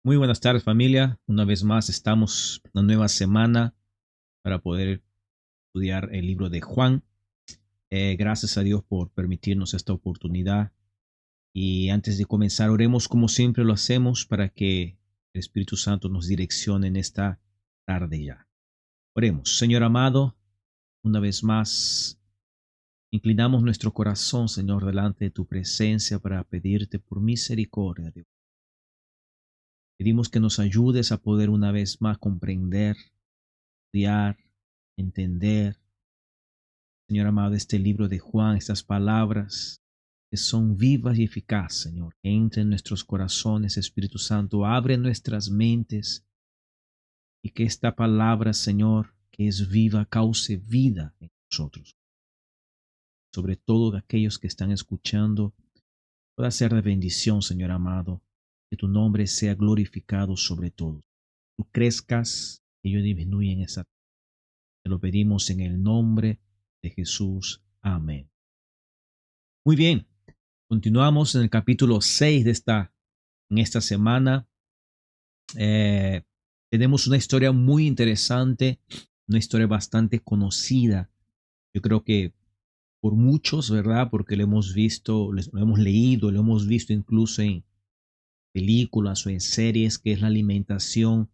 Muy buenas tardes familia, una vez más estamos en una nueva semana para poder estudiar el libro de Juan. Gracias a Dios por permitirnos esta oportunidad y antes de comenzar oremos como siempre lo hacemos para que el Espíritu Santo nos direccione en esta tarde ya. Oremos, Señor amado, una vez más inclinamos nuestro corazón, Señor, delante de tu presencia para pedirte por misericordia, Dios. Pedimos que nos ayudes a poder una vez más comprender, estudiar, entender, Señor amado, este libro de Juan, estas palabras que son vivas y eficaces, Señor, que entren en nuestros corazones, Espíritu Santo, abre nuestras mentes y que esta palabra, Señor, que es viva, cause vida en nosotros. Sobre todo aquellos que están escuchando, pueda ser de bendición, Señor amado, que tu nombre sea glorificado sobre todo. Tú crezcas y yo disminuya en esa. Te lo pedimos en el nombre de Jesús. Amén. Muy bien, continuamos en el capítulo 6 en esta semana. Eh, Tenemos una historia muy interesante, una historia bastante conocida. Yo creo que por muchos, ¿verdad? Porque lo hemos visto, lo hemos leído, lo hemos visto incluso en películas o en series, que es la alimentación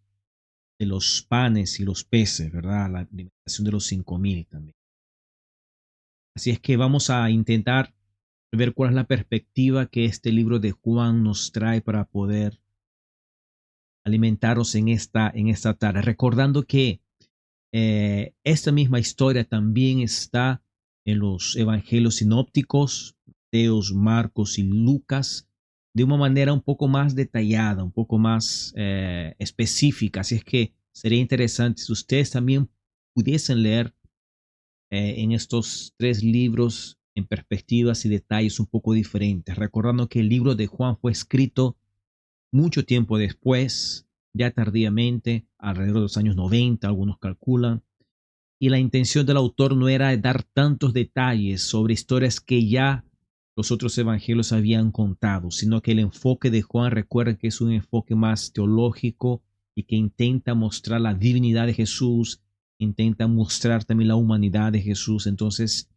de los panes y los peces, ¿verdad? La alimentación de los 5,000 también. Así es que vamos a intentar ver cuál es la perspectiva que este libro de Juan nos trae para poder alimentarnos en esta tarde. Recordando que esta misma historia también está en los evangelios sinópticos, Mateos, Marcos y Lucas, de una manera un poco más detallada, un poco más específica. Así es que sería interesante si ustedes también pudiesen leer en estos tres libros en perspectivas y detalles un poco diferentes, recordando que el libro de Juan fue escrito mucho tiempo después, ya tardíamente, alrededor de los años 90, algunos calculan, y la intención del autor no era dar tantos detalles sobre historias que ya los otros evangelios habían contado, sino que el enfoque de Juan, recuerden que es un enfoque más teológico y que intenta mostrar la divinidad de Jesús, intenta mostrar también la humanidad de Jesús. Entonces,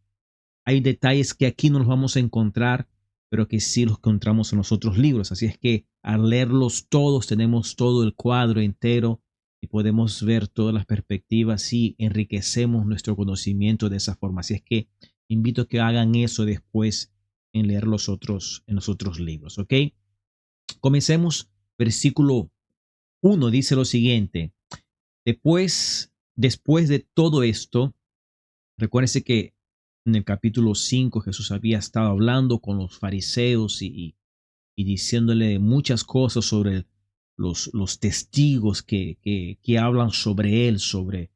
hay detalles que aquí no los vamos a encontrar, pero que sí los encontramos en los otros libros. Así es que al leerlos todos tenemos todo el cuadro entero y podemos ver todas las perspectivas y enriquecemos nuestro conocimiento de esa forma. Así es que invito a que hagan eso después en leer en los otros libros. ¿Ok? Comencemos. Versículo 1 dice lo siguiente. Después de todo esto, recuérdense que en el capítulo 5 Jesús había estado hablando con los fariseos y diciéndole muchas cosas sobre los testigos que hablan sobre él, sobre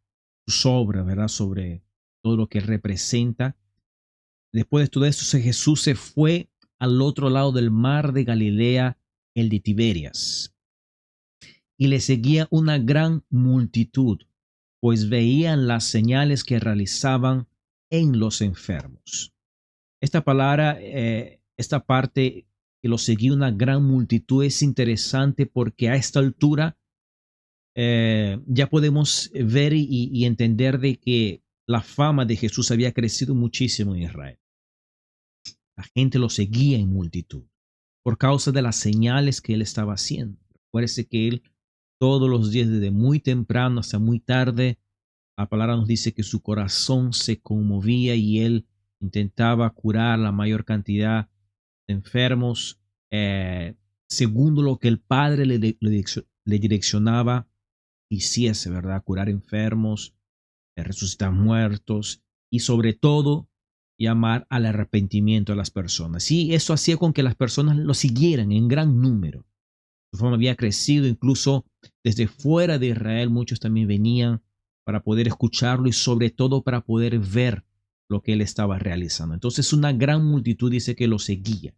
su obra, ¿verdad? Sobre todo lo que representa. Después de todo esto, Jesús se fue al otro lado del mar de Galilea, el de Tiberias, y le seguía una gran multitud, pues veían las señales que realizaban en los enfermos. Esta palabra, esta parte que lo seguía una gran multitud es interesante porque a esta altura ya podemos ver y entender de que la fama de Jesús había crecido muchísimo en Israel. La gente lo seguía en multitud por causa de las señales que él estaba haciendo. Parece que él todos los días, desde muy temprano hasta muy tarde, la palabra nos dice que su corazón se conmovía y él intentaba curar la mayor cantidad de enfermos, según lo que el Padre le direccionaba, hiciese, ¿verdad? Curar enfermos, resucitar muertos y sobre todo llamar al arrepentimiento a las personas. Y eso hacía con que las personas lo siguieran en gran número. Su fama había crecido, incluso desde fuera de Israel muchos también venían para poder escucharlo y sobre todo para poder ver lo que él estaba realizando. Entonces una gran multitud dice que lo seguía.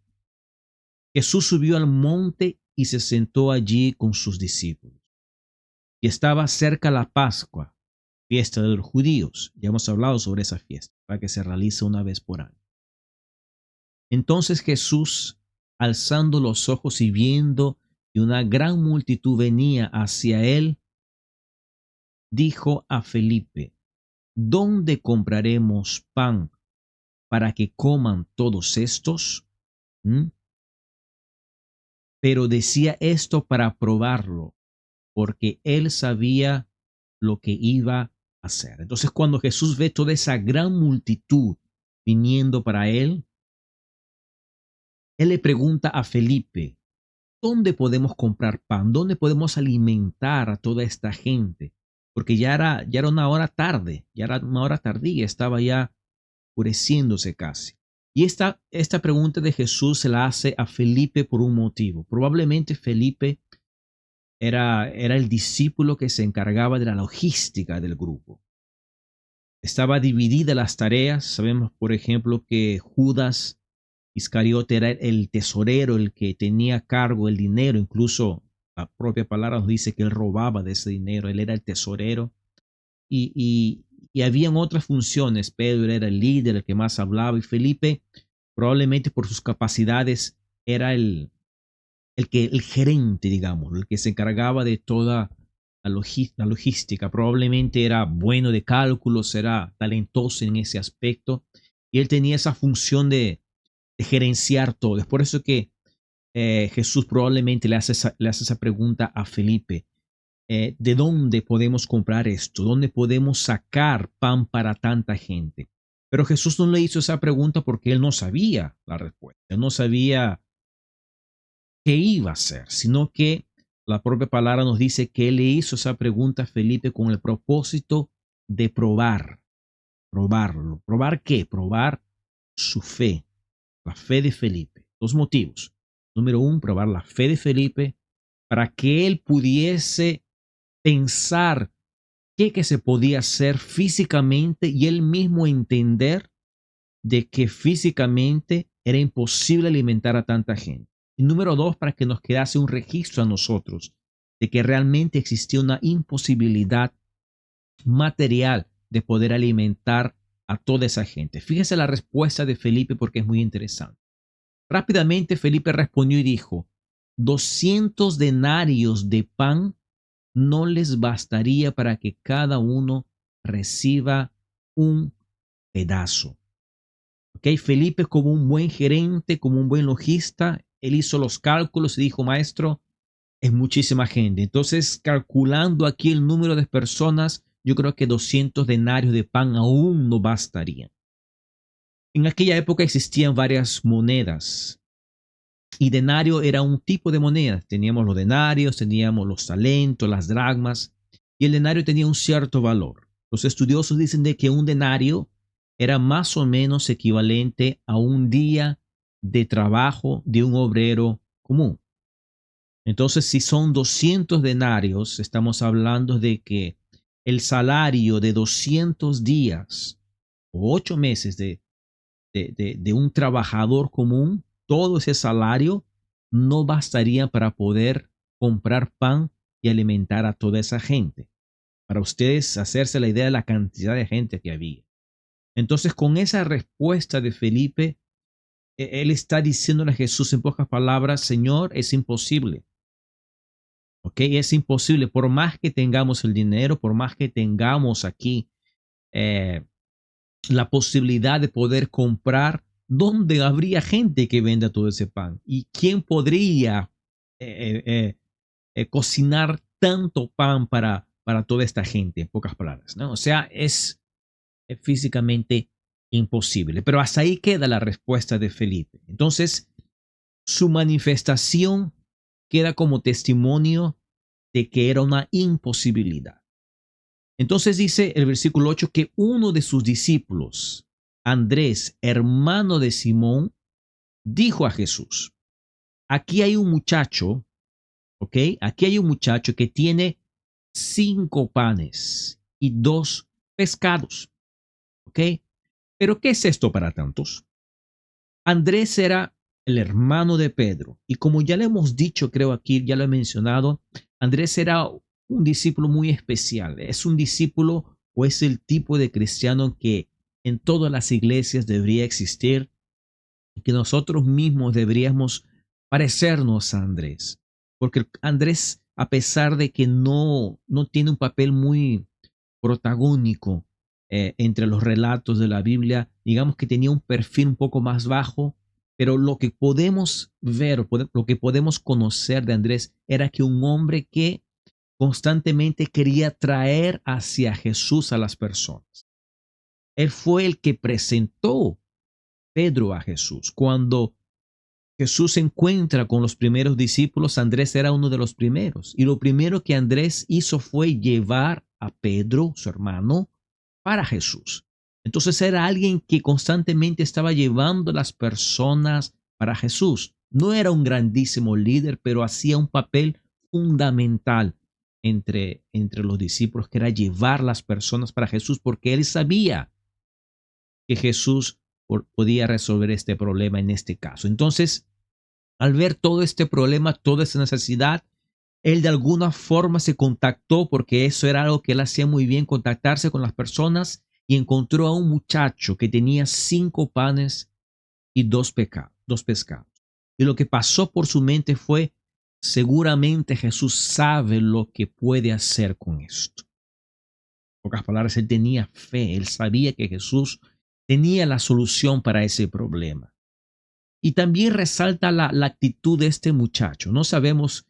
Jesús subió al monte y se sentó allí con sus discípulos. Y estaba cerca la Pascua, fiesta de los judíos. Ya hemos hablado sobre esa fiesta, para que se realiza una vez por año. Entonces Jesús, alzando los ojos y viendo y una gran multitud venía hacia él, dijo a Felipe: ¿Dónde compraremos pan para que coman todos estos? ¿Mm? Pero decía esto para probarlo, porque él sabía lo que iba a hacer. Entonces, cuando Jesús ve toda esa gran multitud viniendo para él le pregunta a Felipe: ¿Dónde podemos comprar pan? ¿Dónde podemos alimentar a toda esta gente? Porque ya era una hora tarde, ya era una hora tardía, estaba ya oscureciéndose casi. Y esta pregunta de Jesús se la hace a Felipe por un motivo. Probablemente Felipe era el discípulo que se encargaba de la logística del grupo. Estaba dividida las tareas. Sabemos, por ejemplo, que Judas Iscariote era el tesorero, el que tenía a cargo el dinero. Incluso la propia palabra nos dice que él robaba de ese dinero. Él era el tesorero. Y habían otras funciones. Pedro era el líder, el que más hablaba. Y Felipe, probablemente por sus capacidades, era el gerente, digamos, el que se encargaba de toda la logística. Probablemente era bueno de cálculos, era talentoso en ese aspecto. Y él tenía esa función de gerenciar todo. Es por eso que Jesús probablemente le hace esa pregunta a Felipe. ¿De dónde podemos comprar esto? ¿Dónde podemos sacar pan para tanta gente? Pero Jesús no le hizo esa pregunta porque él no sabía la respuesta. Él no sabía qué iba a hacer, sino que la propia palabra nos dice que él le hizo esa pregunta a Felipe con el propósito de probarlo. ¿Probar qué? Probar su fe, la fe de Felipe. Dos motivos. Número uno, probar la fe de Felipe para que él pudiese pensar qué que se podía hacer físicamente y él mismo entender de que físicamente era imposible alimentar a tanta gente. Y número dos, para que nos quedase un registro a nosotros de que realmente existía una imposibilidad material de poder alimentar a toda esa gente. Fíjese la respuesta de Felipe porque es muy interesante. Rápidamente Felipe respondió y dijo: 200 denarios de pan no les bastaría para que cada uno reciba un pedazo. ¿Ok? Felipe, como un buen gerente, como un buen logista, él hizo los cálculos y dijo: maestro, es muchísima gente. Entonces, calculando aquí el número de personas, yo creo que 200 denarios de pan aún no bastarían. En aquella época existían varias monedas y denario era un tipo de moneda. Teníamos los denarios, teníamos los talentos, las dracmas, y el denario tenía un cierto valor. Los estudiosos dicen de que un denario era más o menos equivalente a un día de trabajo de un obrero común. Entonces, si son 200 denarios, estamos hablando de que el salario de 200 días o 8 meses de un trabajador común, todo ese salario no bastaría para poder comprar pan y alimentar a toda esa gente. Para ustedes hacerse la idea de la cantidad de gente que había. Entonces, con esa respuesta de Felipe, él está diciéndole a Jesús en pocas palabras: Señor, es imposible. ¿Ok? Es imposible. Por más que tengamos el dinero, por más que tengamos aquí eh, la posibilidad de poder comprar, ¿dónde habría gente que venda todo ese pan? ¿Y quién podría cocinar tanto pan para toda esta gente? En pocas palabras, ¿no? O sea, es físicamente imposible. Pero hasta ahí queda la respuesta de Felipe. Entonces, su manifestación queda como testimonio de que era una imposibilidad. Entonces dice el versículo 8 que uno de sus discípulos, Andrés, hermano de Simón, dijo a Jesús: aquí hay un muchacho, ¿ok? Aquí hay un muchacho que tiene 5 panes y 2 pescados, ¿ok? Pero ¿qué es esto para tantos? Andrés era el hermano de Pedro y como ya le hemos dicho, creo aquí, ya lo he mencionado, Andrés era un discípulo muy especial. Es un discípulo o es el tipo de cristiano que en todas las iglesias debería existir y que nosotros mismos deberíamos parecernos a Andrés. porque Andrés, a pesar de que no tiene un papel muy protagónico entre los relatos de la Biblia, digamos que tenía un perfil un poco más bajo, pero lo que podemos ver, lo que podemos conocer de Andrés era que un hombre que constantemente quería traer hacia Jesús a las personas. Él fue el que presentó Pedro a Jesús. Cuando Jesús se encuentra con los primeros discípulos, Andrés era uno de los primeros. Y lo primero que Andrés hizo fue llevar a Pedro, su hermano, para Jesús. Entonces era alguien que constantemente estaba llevando a las personas para Jesús. No era un grandísimo líder, pero hacía un papel fundamental entre los discípulos, que era llevar las personas para Jesús, porque él sabía que Jesús podía resolver este problema en este caso. Entonces, al ver todo este problema, toda esta necesidad, él de alguna forma se contactó, porque eso era algo que él hacía muy bien, contactarse con las personas, y encontró a un muchacho que tenía 5 panes y 2 pescados. Y lo que pasó por su mente fue, seguramente Jesús sabe lo que puede hacer con esto. En pocas palabras, él tenía fe, él sabía que Jesús tenía la solución para ese problema. Y también resalta la actitud de este muchacho. No sabemos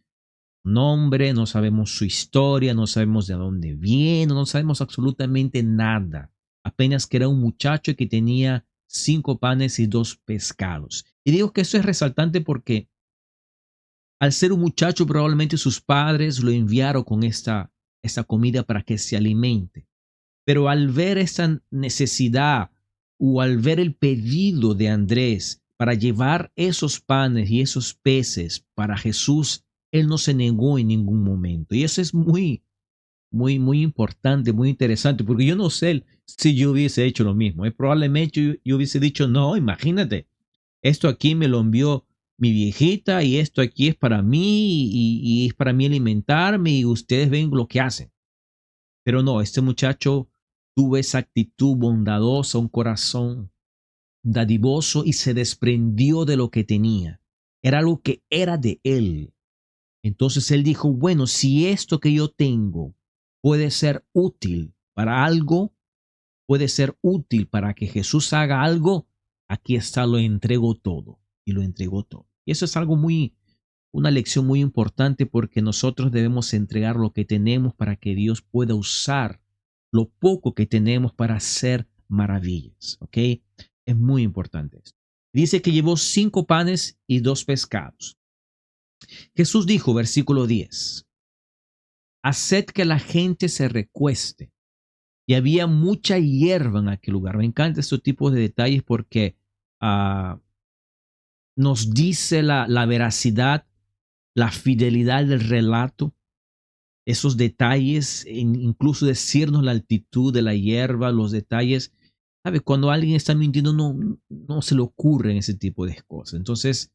nombre, no sabemos su historia, no sabemos de dónde viene, no sabemos absolutamente nada. Apenas que era un muchacho que tenía 5 panes y 2 pescados. Y digo que eso es resaltante porque al ser un muchacho, probablemente sus padres lo enviaron con esta comida para que se alimente. Pero al ver esa necesidad, o al ver el pedido de Andrés para llevar esos panes y esos peces para Jesús, él no se negó en ningún momento. Y eso es muy importante, muy interesante, porque yo no sé si yo hubiese hecho lo mismo. Probablemente yo hubiese dicho, no, imagínate, esto aquí me lo envió mi viejita y esto aquí es para mí y es para mí alimentarme, y ustedes ven lo que hacen. Pero no, este muchacho tuvo esa actitud bondadosa, un corazón dadivoso, y se desprendió de lo que tenía. Era algo que era de él. Entonces él dijo, bueno, si esto que yo tengo puede ser útil para algo, puede ser útil para que Jesús haga algo, aquí está, lo entrego todo. Y lo entregó todo. Y eso es algo una lección muy importante, porque nosotros debemos entregar lo que tenemos para que Dios pueda usar lo poco que tenemos para hacer maravillas. ¿Ok? Es muy importante esto. Dice que llevó 5 panes y 2 pescados. Jesús dijo, versículo 10, haced que la gente se recueste. Y había mucha hierba en aquel lugar. Me encantan estos tipos de detalles, porque nos dice la veracidad, la fidelidad del relato, esos detalles, incluso decirnos la altitud de la hierba, los detalles. ¿Sabe? Cuando alguien está mintiendo, no se le ocurren ese tipo de cosas. Entonces,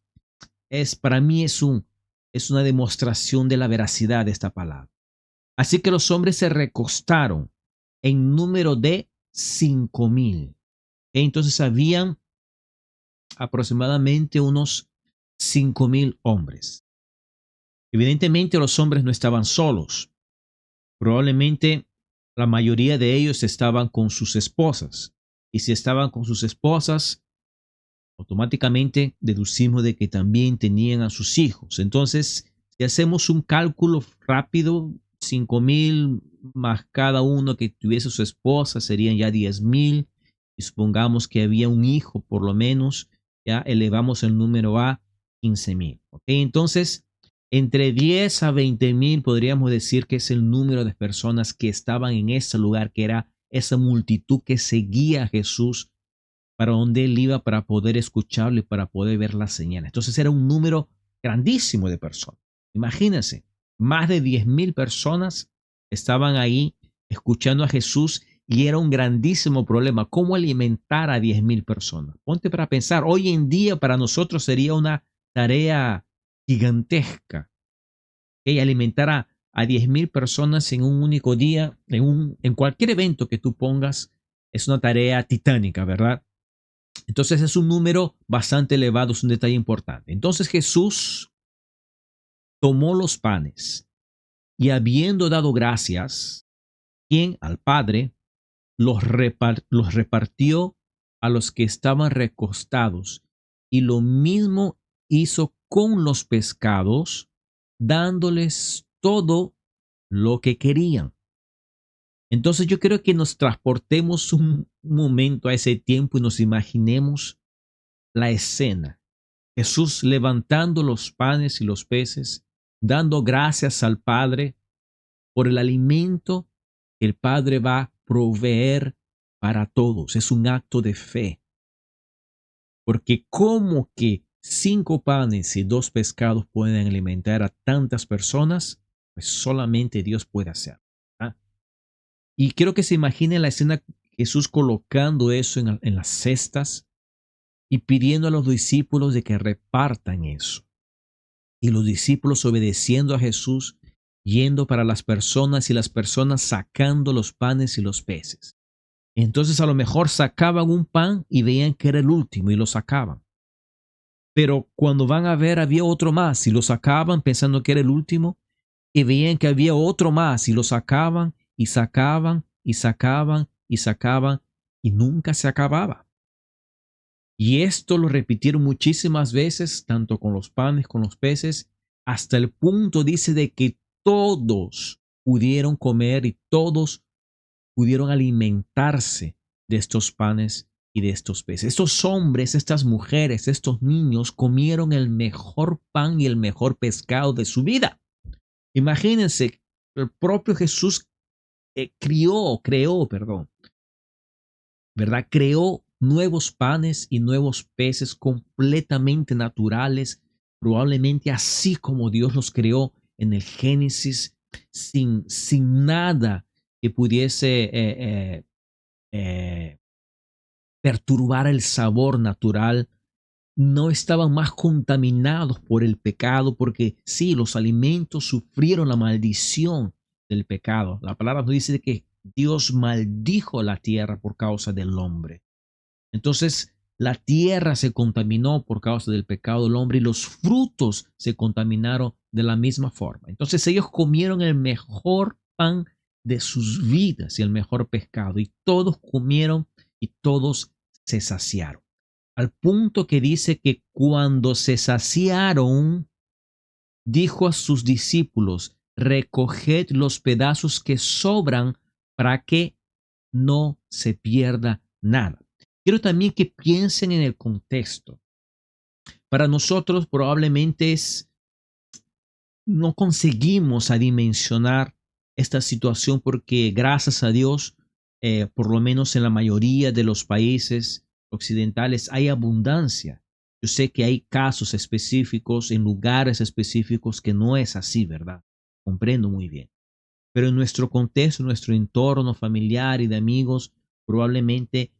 para mí es una demostración de la veracidad de esta palabra. Así que los hombres se recostaron en número de 5,000. Entonces habían aproximadamente unos 5,000 hombres. Evidentemente los hombres no estaban solos. Probablemente la mayoría de ellos estaban con sus esposas. Y si estaban con sus esposas, automáticamente deducimos de que también tenían a sus hijos. Entonces, si hacemos un cálculo rápido, 5,000 más cada uno que tuviese su esposa serían ya 10,000. Y supongamos que había un hijo por lo menos, ya elevamos el número a 15,000. ¿Okay? Entonces, entre 10 a 20,000 podríamos decir que es el número de personas que estaban en ese lugar, que era esa multitud que seguía a Jesús para donde él iba, para poder escucharlo y para poder ver las señales. Entonces era un número grandísimo de personas. Imagínense, más de 10,000 personas estaban ahí escuchando a Jesús, y era un grandísimo problema cómo alimentar a 10,000 personas. Ponte para pensar, hoy en día para nosotros sería una tarea gigantesca, ¿okay? Alimentar a 10,000 personas en un único día, en cualquier evento que tú pongas, es una tarea titánica, ¿verdad? Entonces es un número bastante elevado, es un detalle importante. Entonces Jesús tomó los panes y habiendo dado gracias, quien al Padre los repartió a los que estaban recostados, y lo mismo hizo con los pescados, dándoles todo lo que querían. Entonces yo creo que nos transportemos un momento a ese tiempo y nos imaginemos la escena. Jesús levantando los panes y los peces, dando gracias al Padre por el alimento que el Padre va a proveer para todos. Es un acto de fe. Porque como que 5 panes y 2 pescados pueden alimentar a tantas personas, pues solamente Dios puede hacer. ¿Ah? Y quiero que se imagine la escena, Jesús colocando eso en las cestas y pidiendo a los discípulos de que repartan eso. Y los discípulos obedeciendo a Jesús, yendo para las personas y las personas sacando los panes y los peces. Entonces a lo mejor sacaban un pan y veían que era el último y lo sacaban. Pero cuando van a ver había otro más y lo sacaban pensando que era el último y veían que había otro más y lo sacaban y sacaban y sacaban y sacaban y nunca se acababa. Y esto lo repitieron muchísimas veces, tanto con los panes, con los peces, hasta el punto, dice, de que todos pudieron comer y todos pudieron alimentarse de estos panes y de estos peces. Estos hombres, estas mujeres, estos niños comieron el mejor pan y el mejor pescado de su vida. Imagínense, el propio Jesús ¿verdad? Creó nuevos panes y nuevos peces completamente naturales, probablemente así como Dios los creó en el Génesis, sin nada que pudiese eh, perturbar el sabor natural. No estaban más contaminados por el pecado, porque sí, los alimentos sufrieron la maldición del pecado. La palabra nos dice que Dios maldijo la tierra por causa del hombre. Entonces, la tierra se contaminó por causa del pecado del hombre y los frutos se contaminaron de la misma forma. Entonces, ellos comieron el mejor pan de sus vidas y el mejor pescado, y todos comieron y todos se saciaron. Al punto que dice que cuando se saciaron, dijo a sus discípulos: recoged los pedazos que sobran para que no se pierda nada. Quiero también que piensen en el contexto. Para nosotros probablemente no conseguimos adimensionar esta situación porque gracias a Dios, por lo menos en la mayoría de los países occidentales hay abundancia. Yo sé que hay casos específicos en lugares específicos que no es así, ¿verdad? Comprendo muy bien. Pero en nuestro contexto, en nuestro entorno familiar y de amigos, probablemente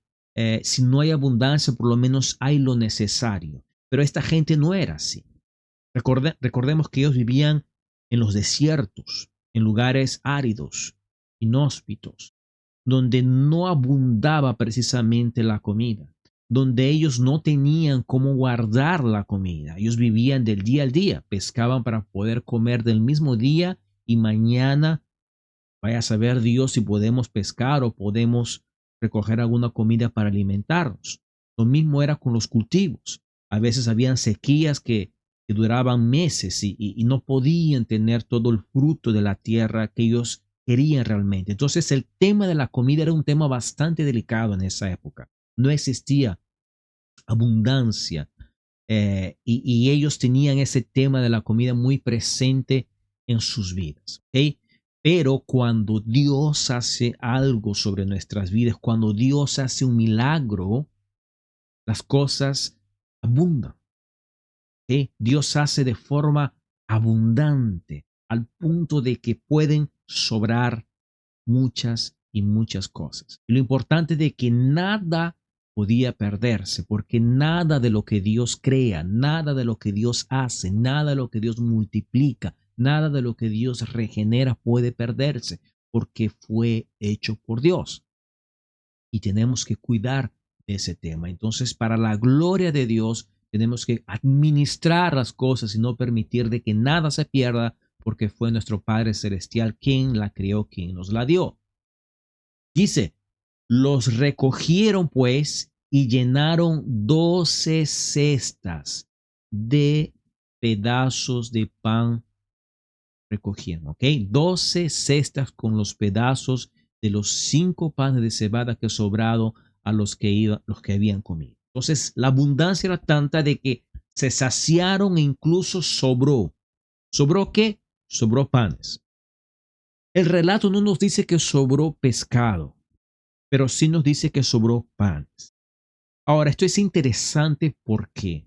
si no hay abundancia, por lo menos hay lo necesario. Pero esta gente no era así. Recordemos que ellos vivían en los desiertos, en lugares áridos, inhóspitos, donde no abundaba precisamente la comida, donde ellos no tenían cómo guardar la comida. Ellos vivían del día al día, pescaban para poder comer del mismo día y mañana vaya a saber Dios si podemos pescar o podemos recoger alguna comida para alimentarnos. Lo mismo era con los cultivos. A veces habían sequías que duraban meses y no podían tener todo el fruto de la tierra que ellos querían realmente. Entonces el tema de la comida era un tema bastante delicado en esa época. No existía abundancia y ellos tenían ese tema de la comida muy presente en sus vidas. ¿Okay? Pero cuando Dios hace algo sobre nuestras vidas, cuando Dios hace un milagro, las cosas abundan. ¿Sí? Dios hace de forma abundante al punto de que pueden sobrar muchas y muchas cosas. Y lo importante de que nada podía perderse, porque nada de lo que Dios crea, nada de lo que Dios hace, nada de lo que Dios multiplica, nada de lo que Dios regenera puede perderse, porque fue hecho por Dios. Y tenemos que cuidar de ese tema. Entonces, para la gloria de Dios, Tenemos que administrar las cosas y no permitir de que nada se pierda, porque fue nuestro Padre Celestial quien la creó, quien nos la dio. Dice, los recogieron pues y llenaron 12 cestas de pedazos de pan recogieron, ¿ok? 12 cestas con los pedazos de los 5 panes de cebada que sobrado a los que habían comido. Entonces, la abundancia era tanta de que se saciaron e incluso sobró. ¿Sobró qué? Sobró panes. El relato no nos dice que sobró pescado, pero sí nos dice que sobró panes. Ahora, esto es interesante, ¿por qué?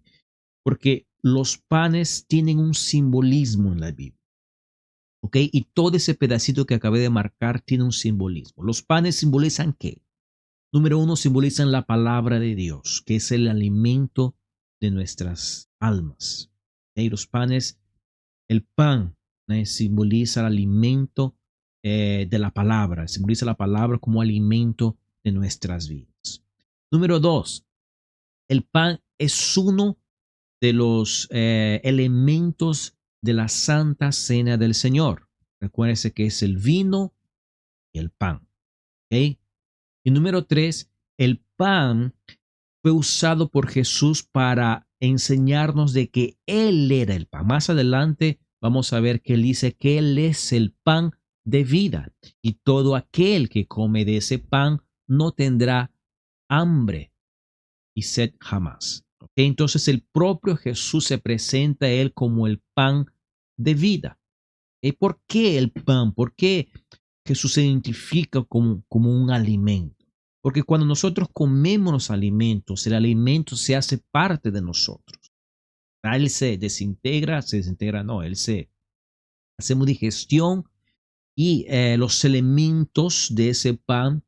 Porque los panes tienen un simbolismo en la Biblia. ¿Ok? Y todo ese pedacito que acabé de marcar tiene un simbolismo. Los panes simbolizan ¿qué? Número uno, simbolizan la palabra de Dios, que es el alimento de nuestras almas. ¿Ok? Los panes, el pan simboliza el alimento de la palabra, simboliza la palabra como alimento de nuestras vidas. Número dos, el pan es uno de los elementos de la Santa Cena del Señor. Recuérdense que es el vino y el pan. ¿Okay? Y número tres, el pan fue usado por Jesús para enseñarnos de que Él era el pan. Más adelante vamos a ver que Él dice que Él es el pan de vida y todo aquel que come de ese pan no tendrá hambre y sed jamás. ¿Okay? Entonces el propio Jesús se presenta a Él como el pan de vida. ¿Y por qué el pan? ¿Por qué Jesús se identifica como un alimento? Porque cuando nosotros comemos los alimentos, el alimento se hace parte de nosotros. Él se desintegra, no, hacemos digestión y los elementos de ese pan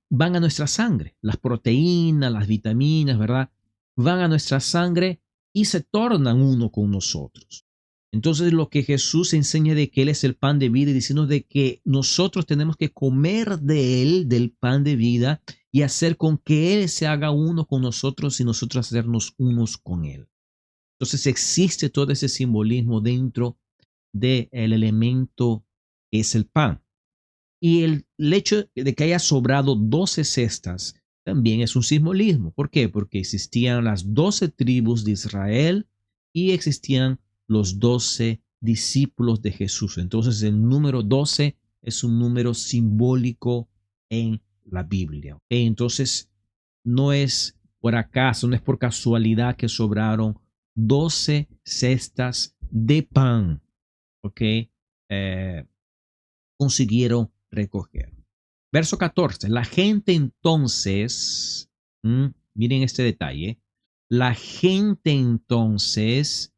van a nuestra sangre. Las proteínas, las vitaminas, ¿verdad? Van a nuestra sangre y se tornan uno con nosotros. Entonces lo que Jesús enseña de que Él es el pan de vida y diciendo de que nosotros tenemos que comer de Él, del pan de vida, y hacer con que Él se haga uno con nosotros y nosotros hacernos unos con Él. Entonces existe todo ese simbolismo dentro del elemento que es el pan. Y el hecho de que haya sobrado 12 cestas también es un simbolismo. ¿Por qué? Porque existían las 12 tribus de Israel y existían los 12 discípulos de Jesús. Entonces el número 12 es un número simbólico en la Biblia. ¿Okay? Entonces no es por acaso, no es por casualidad que sobraron 12 cestas de pan. ¿Ok? Consiguieron recoger. Verso 14. La gente entonces, miren este detalle, la gente entonces,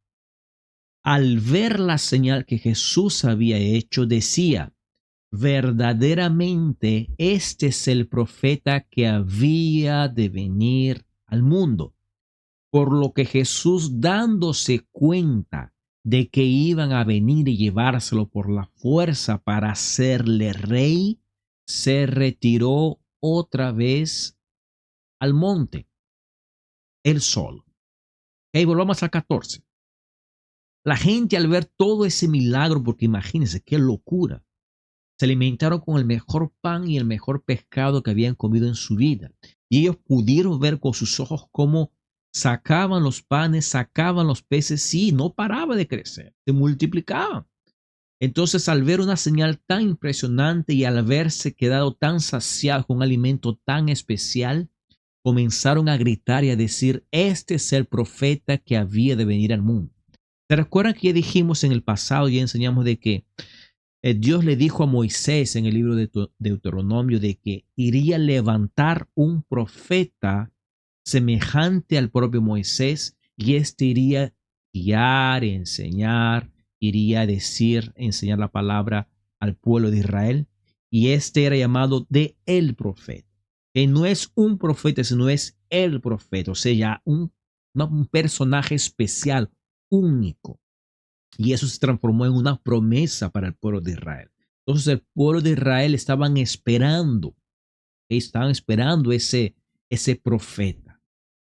al ver la señal que Jesús había hecho, decía, verdaderamente este es el profeta que había de venir al mundo. Por lo que Jesús, dándose cuenta de que iban a venir y llevárselo por la fuerza para hacerle rey, se retiró otra vez al monte, él solo. Okay, volvamos al 14. La gente al ver todo ese milagro, porque imagínense qué locura, se alimentaron con el mejor pan y el mejor pescado que habían comido en su vida. Y ellos pudieron ver con sus ojos cómo sacaban los panes, sacaban los peces, sí, no paraba de crecer, se multiplicaban. Entonces, al ver una señal tan impresionante y al haberse quedado tan saciados con un alimento tan especial, comenzaron a gritar y a decir, este es el profeta que había de venir al mundo. ¿Se recuerdan que ya dijimos en el pasado, ya enseñamos de que Dios le dijo a Moisés en el libro de Deuteronomio de que iría a levantar un profeta semejante al propio Moisés y este iría a guiar, enseñar, iría a decir, enseñar la palabra al pueblo de Israel y este era llamado de el profeta. Que no es un profeta, sino es el profeta, o sea, ya un personaje especial, único. Y eso se transformó en una promesa para el pueblo de Israel. Entonces el pueblo de Israel estaban esperando ese profeta.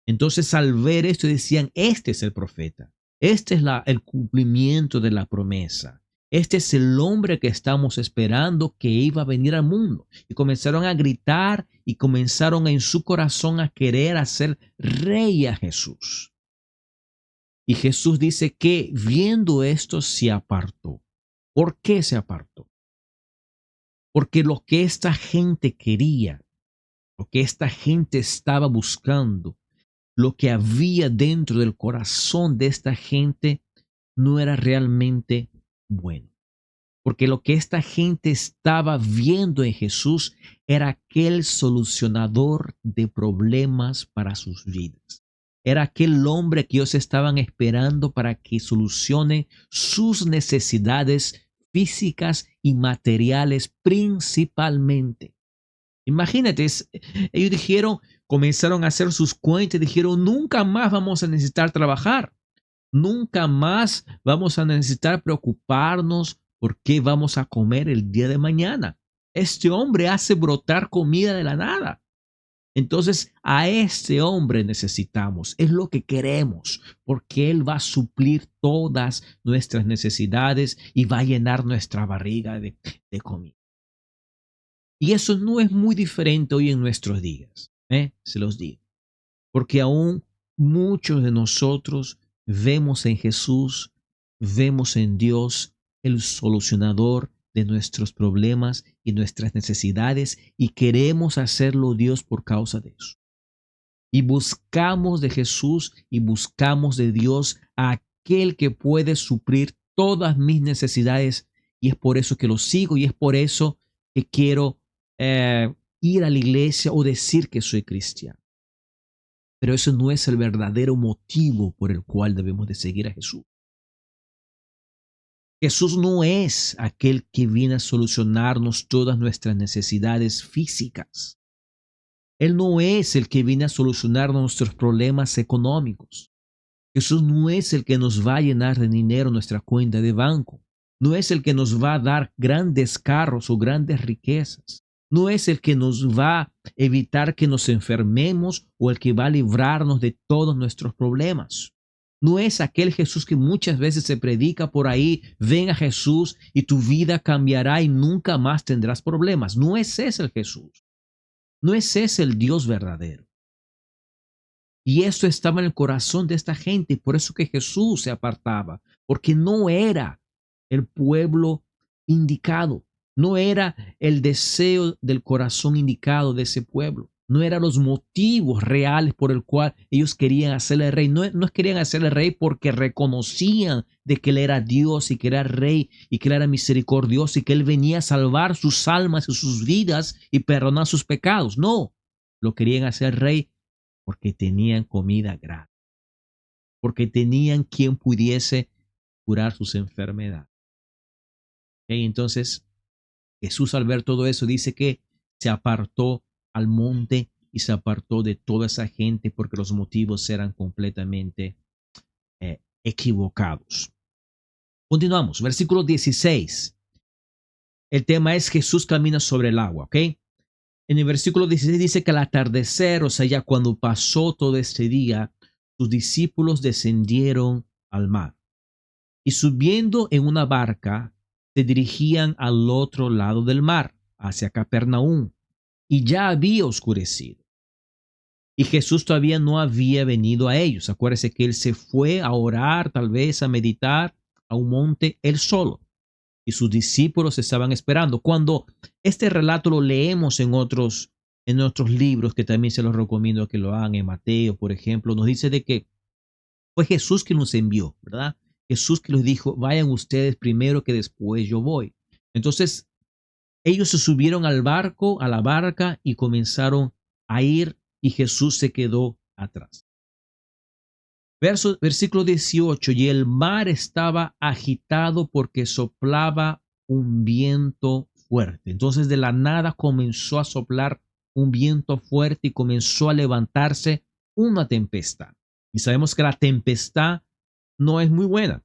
Entonces al ver esto decían, este es el profeta, este es el cumplimiento de la promesa. Este es el hombre que estamos esperando que iba a venir al mundo. Y comenzaron a gritar y comenzaron en su corazón a querer hacer rey a Jesús. Y Jesús dice que viendo esto se apartó. ¿Por qué se apartó? Porque lo que esta gente quería, lo que esta gente estaba buscando, lo que había dentro del corazón de esta gente no era realmente bueno. Porque lo que esta gente estaba viendo en Jesús era aquel solucionador de problemas para sus vidas. Era aquel hombre que ellos estaban esperando para que solucione sus necesidades físicas y materiales principalmente. Imagínate, ellos dijeron, comenzaron a hacer sus cuentas, dijeron, nunca más vamos a necesitar trabajar, nunca más vamos a necesitar preocuparnos por qué vamos a comer el día de mañana. Este hombre hace brotar comida de la nada. Entonces a este hombre necesitamos, es lo que queremos, porque él va a suplir todas nuestras necesidades y va a llenar nuestra barriga de comida. Y eso no es muy diferente hoy en nuestros días, se los digo, porque aún muchos de nosotros vemos en Jesús, vemos en Dios el solucionador de nuestros problemas y nuestras necesidades y queremos hacerlo Dios por causa de eso. Y buscamos de Jesús y buscamos de Dios a aquel que puede suplir todas mis necesidades y es por eso que lo sigo y es por eso que quiero ir a la iglesia o decir que soy cristiano. Pero eso no es el verdadero motivo por el cual debemos de seguir a Jesús. Jesús no es aquel que viene a solucionarnos todas nuestras necesidades físicas. Él no es el que viene a solucionar nuestros problemas económicos. Jesús no es el que nos va a llenar de dinero nuestra cuenta de banco. No es el que nos va a dar grandes carros o grandes riquezas. No es el que nos va a evitar que nos enfermemos o el que va a librarnos de todos nuestros problemas. No es aquel Jesús que muchas veces se predica por ahí, ven a Jesús y tu vida cambiará y nunca más tendrás problemas. No es ese el Jesús. No es ese el Dios verdadero. Y eso estaba en el corazón de esta gente y por eso que Jesús se apartaba, porque no era el pueblo indicado. No era el deseo del corazón indicado de ese pueblo. No eran los motivos reales por el cual ellos querían hacerle rey. No querían hacerle rey porque reconocían de que él era Dios y que era rey y que él era misericordioso y que él venía a salvar sus almas y sus vidas y perdonar sus pecados. No, lo querían hacer rey porque tenían comida gratis, porque tenían quien pudiese curar sus enfermedades. ¿Okay? Entonces, Jesús al ver todo eso dice que se apartó al monte y se apartó de toda esa gente porque los motivos eran completamente equivocados. Continuamos, versículo 16. El tema es Jesús camina sobre el agua, ¿ok? En el versículo 16 dice que al atardecer, o sea, ya cuando pasó todo este día, sus discípulos descendieron al mar y subiendo en una barca, se dirigían al otro lado del mar, hacia Capernaum, y ya había oscurecido. Y Jesús todavía no había venido a ellos. Acuérdense que él se fue a orar, tal vez a meditar a un monte él solo. Y sus discípulos estaban esperando. Cuando este relato lo leemos en otros libros, que también se los recomiendo que lo hagan, en Mateo, por ejemplo, nos dice de que fue Jesús quien nos envió, ¿verdad? Jesús que les dijo, vayan ustedes primero que después yo voy. Entonces, ellos se subieron al barco, a la barca y comenzaron a ir y Jesús se quedó atrás. Versículo 18, y el mar estaba agitado porque soplaba un viento fuerte. Entonces de la nada comenzó a soplar un viento fuerte y comenzó a levantarse una tempestad. Y sabemos que la tempestad no es muy buena,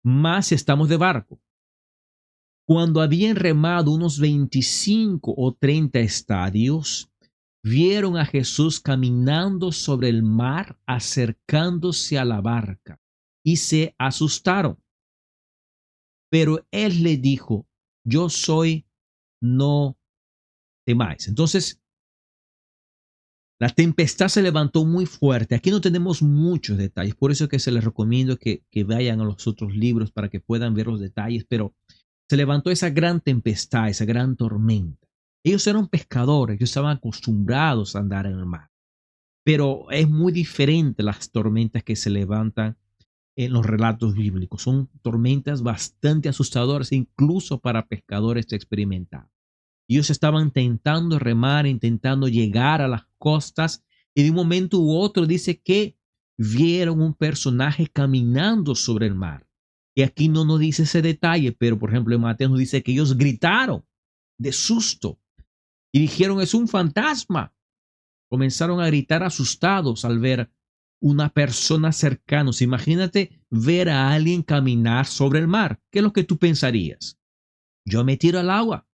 más si estamos de barco. Cuando habían remado unos 25 o 30 estadios, vieron a Jesús caminando sobre el mar, acercándose a la barca, y se asustaron. Pero él le dijo, yo soy, no temáis. Entonces, la tempestad se levantó muy fuerte. Aquí no tenemos muchos detalles, por eso es que se les recomiendo que vayan a los otros libros para que puedan ver los detalles, pero se levantó esa gran tempestad, esa gran tormenta. Ellos eran pescadores, ellos estaban acostumbrados a andar en el mar, pero es muy diferente las tormentas que se levantan en los relatos bíblicos. Son tormentas bastante asustadoras, incluso para pescadores experimentados. Ellos estaban intentando remar, intentando llegar a las costas, y de un momento u otro dice que vieron un personaje caminando sobre el mar. Y aquí no nos dice ese detalle, pero por ejemplo en Mateo nos dice que ellos gritaron de susto y dijeron, es un fantasma. Comenzaron a gritar asustados al ver una persona cercana. Imagínate ver a alguien caminar sobre el mar. ¿Qué es lo que tú pensarías? Yo me tiro al agua.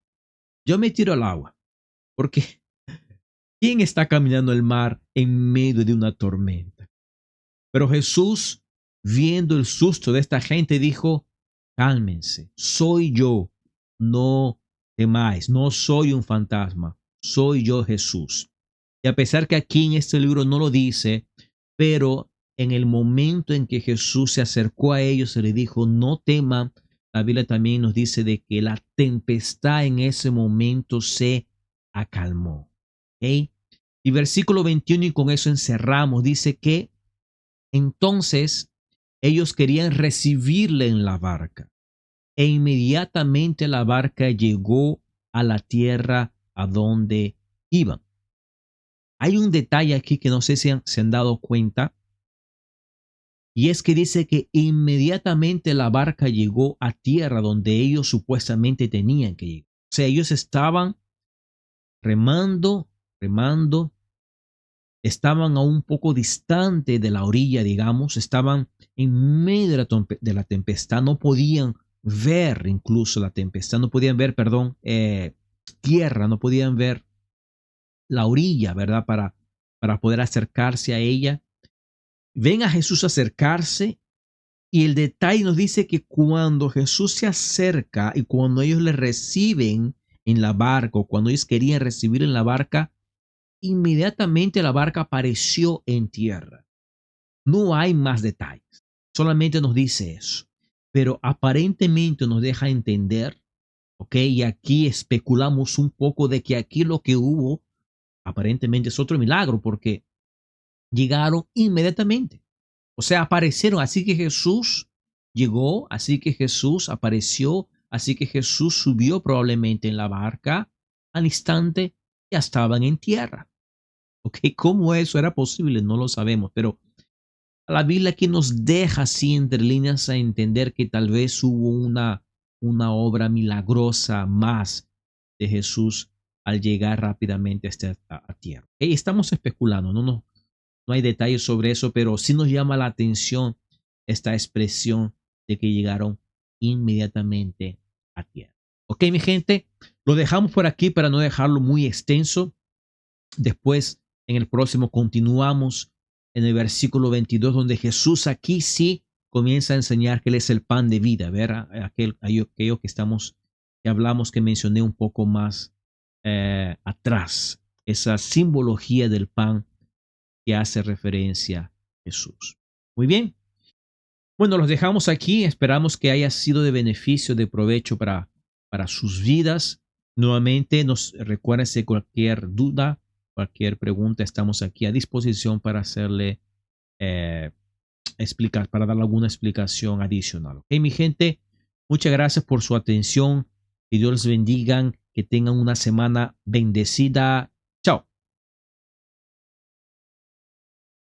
Yo me tiro al agua. Porque ¿quién está caminando el mar en medio de una tormenta? Pero Jesús, viendo el susto de esta gente, dijo, cálmense, soy yo, no temáis, no soy un fantasma, soy yo Jesús. Y a pesar que aquí en este libro no lo dice, pero en el momento en que Jesús se acercó a ellos, se le dijo, no teman. La Biblia también nos dice de que la tempestad en ese momento se acalmó. ¿Okay? Y versículo 21, y con eso encerramos, dice que entonces ellos querían recibirle en la barca, e inmediatamente la barca llegó a la tierra a donde iban. Hay un detalle aquí que no sé si se han dado cuenta, y es que dice que inmediatamente la barca llegó a tierra donde ellos supuestamente tenían que llegar. O sea, ellos estaban remando, remando, estaban a un poco distante de la orilla, digamos, estaban en medio de la tempestad, no podían ver incluso la tempestad, no podían ver, perdón, tierra, no podían ver la orilla, ¿verdad? Para poder acercarse a ella. Ven a Jesús acercarse, y el detalle nos dice que cuando Jesús se acerca y cuando ellos le reciben en la barca, o cuando ellos querían recibir en la barca, inmediatamente la barca apareció en tierra. No hay más detalles, solamente nos dice eso, pero aparentemente nos deja entender, ¿ok? Y aquí especulamos un poco de que aquí lo que hubo aparentemente es otro milagro, porque llegaron inmediatamente. O sea, aparecieron. Así que Jesús llegó, así que Jesús apareció, así que Jesús subió probablemente en la barca. Al instante ya estaban en tierra. ¿Ok? ¿Cómo eso era posible? No lo sabemos, pero la Biblia aquí nos deja así entre líneas a entender que tal vez hubo una obra milagrosa más de Jesús al llegar rápidamente a tierra. ¿Ok? Estamos especulando, no hay detalles sobre eso, pero sí nos llama la atención esta expresión de que llegaron inmediatamente a tierra. Ok, mi gente, lo dejamos por aquí para no dejarlo muy extenso. Después, en el próximo, continuamos en el versículo 22, donde Jesús aquí sí comienza a enseñar que Él es el pan de vida, ver aquello que hablamos, que mencioné un poco más atrás, esa simbología del pan que hace referencia a Jesús. Muy bien. Bueno, los dejamos aquí. Esperamos que haya sido de beneficio, de provecho para sus vidas. Nuevamente, recuérdense cualquier duda, cualquier pregunta, estamos aquí a disposición para hacerle explicar, para darle alguna explicación adicional. Ok, mi gente, muchas gracias por su atención. Que Dios les bendiga, que tengan una semana bendecida